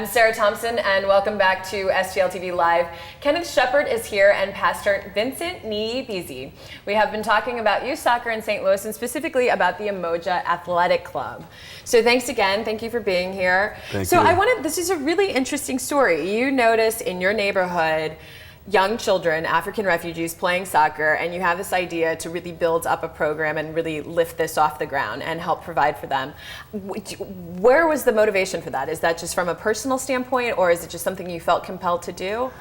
I'm Sarah Thompson, and welcome back to STL TV Live. Kenneth Shepard is here, and Pastor Vincent Niyibizi. We have been talking about youth soccer in St. Louis, and specifically about the Umoja Athletic Club. So thanks again. Thank you for being here. Thank you. This is a really interesting story. You notice in your neighborhood young children, African refugees, playing soccer, and you have this idea to really build up a program and really lift this off the ground and help provide for them. Where was the motivation for that? Is that just from a personal standpoint, or is it just something you felt compelled to do?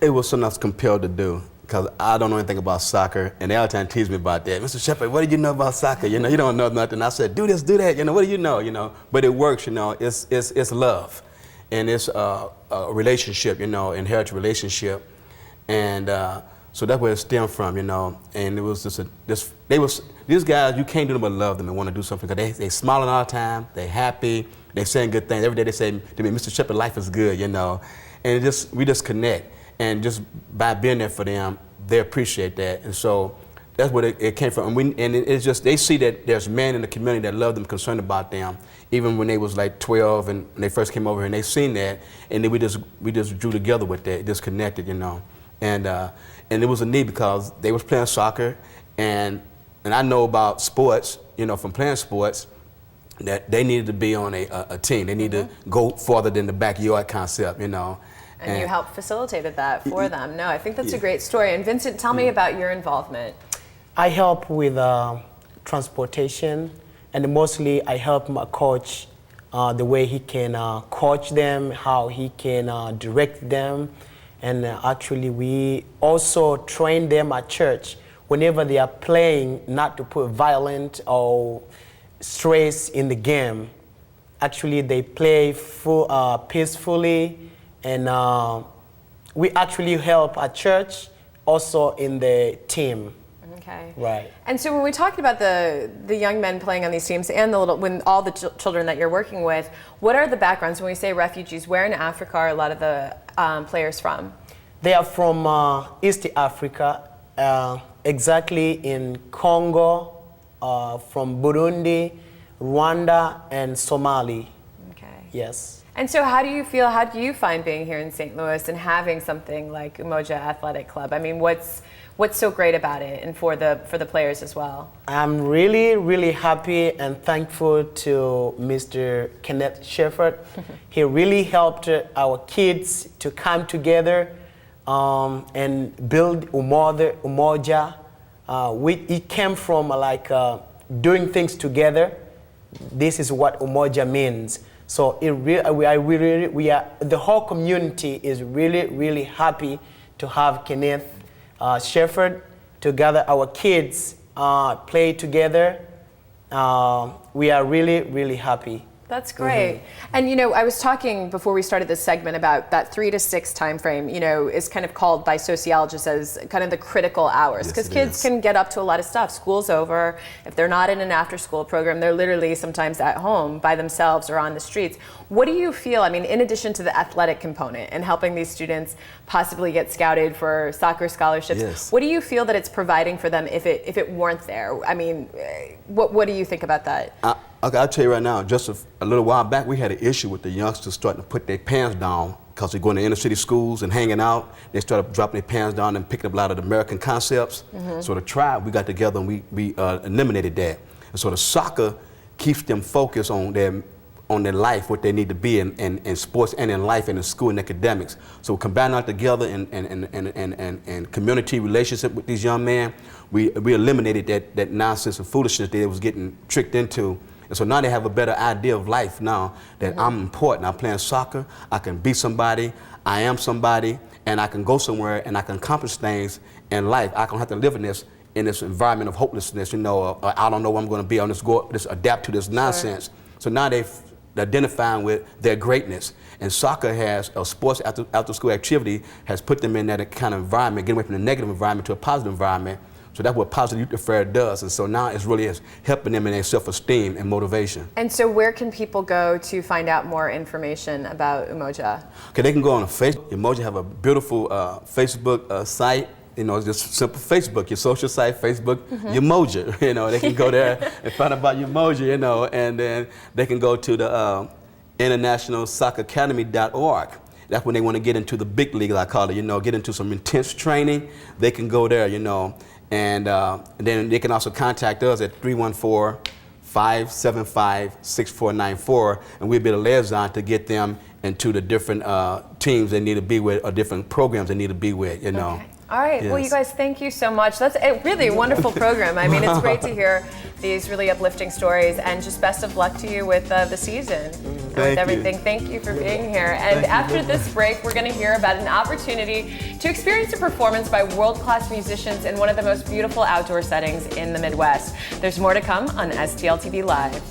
It was something I was compelled to do, because I don't know anything about soccer, and they all trying to tease me about that. Mr. Shepard, what do you know about soccer? You know, you don't know nothing. I said, do this, do that. You know, what do you know? You know, but it works. You know, it's love, and it's a relationship. You know, inherited relationship. And so that's where it stemmed from, you know. And it was just these guys, you can't do them but love them and want to do something, because they smiling all the time, they happy, they saying good things. Every day they say to me, Mr. Shepard, life is good, you know. And we just connect. And just by being there for them, they appreciate that. And so that's where it came from. And it's just, they see that there's men in the community that love them, concerned about them, even when they was like 12 and they first came over here, and they seen that, and then we just drew together with that, just connected, you know. And it was a need, because they was playing soccer, and I know about sports, you know, from playing sports, that they needed to be on a team. They need to go farther than the backyard concept, you know. And you helped facilitated that for them. No, I think that's a great story. And Vincent, tell me about your involvement. I help with transportation, and mostly I help my coach the way he can coach them, how he can direct them. And actually, we also train them at church whenever they are playing, not to put violence or stress in the game. Actually, they play peacefully, and we actually help at church, also in the team. Okay. Right. And so when we talked about the young men playing on these teams and all the children that you're working with, what are the backgrounds? When we say refugees, where in Africa are a lot of the players from? They are from East Africa, exactly in Congo, from Burundi, Rwanda, and Somali. Okay. Yes. And so how do you find being here in St. Louis and having something like Umoja Athletic Club? I mean, what's so great about it, and for the players as well? I'm really, really happy and thankful to Mr. Kenneth Shepard. He really helped our kids to come together and build Umoja. It came from doing things together. This is what Umoja means. So the whole community is really, really happy to have Kenneth Shepard to gather our kids, play together. We are really, really happy. That's great. Mm-hmm. And you know, I was talking before we started this segment about that 3 to 6 time frame, you know, is kind of called by sociologists as kind of the critical hours, because kids can get up to a lot of stuff. School's over. If they're not in an after school program, they're literally sometimes at home by themselves or on the streets. What do you feel, I mean, in addition to the athletic component and helping these students possibly get scouted for soccer scholarships, what do you feel that it's providing for them if it weren't there? I mean, what do you think about that? Okay, I'll tell you right now, just a little while back, we had an issue with the youngsters starting to put their pants down, because they're going to inner city schools and hanging out. They started dropping their pants down and picking up a lot of the American concepts. So the tribe, we got together and we eliminated that. And so the soccer keeps them focused on their life, what they need to be in sports and in life and in school and academics. So we combine that together and community relationship with these young men. We eliminated that nonsense and foolishness they was getting tricked into. And so now they have a better idea of life now, that I'm important. I'm playing soccer, I can be somebody, I am somebody, and I can go somewhere and I can accomplish things in life. I don't have to live in this environment of hopelessness, you know, I don't know where I'm going to be, I'll just adapt to this nonsense. So now they're identifying with their greatness. And soccer has, a sports after school activity has put them in that kind of environment, getting away from the negative environment to a positive environment. So that's what Positive Youth Affair does. And so now it's really helping them in their self-esteem and motivation. And so where can people go to find out more information about Umoja? Okay, they can go on Facebook. Umoja have a beautiful Facebook site. You know, it's just simple Facebook, your social site, Facebook, Umoja. You know, they can go there and find out about Umoja, you know, and then they can go to the internationalsocceracademy.org. That's when they want to get into the big league, I call it, you know, get into some intense training. They can go there, you know, and then they can also contact us at 314-575-6494, and we'll be the liaison to get them into the different teams they need to be with or different programs they need to be with, you know. Okay. All right. Yes. Well, you guys, thank you so much. That's a really wonderful program. I mean, it's great to hear these really uplifting stories, and just best of luck to you with the season and with everything. You. Thank you for being here. And after this break, we're going to hear about an opportunity to experience a performance by world-class musicians in one of the most beautiful outdoor settings in the Midwest. There's more to come on STL TV Live.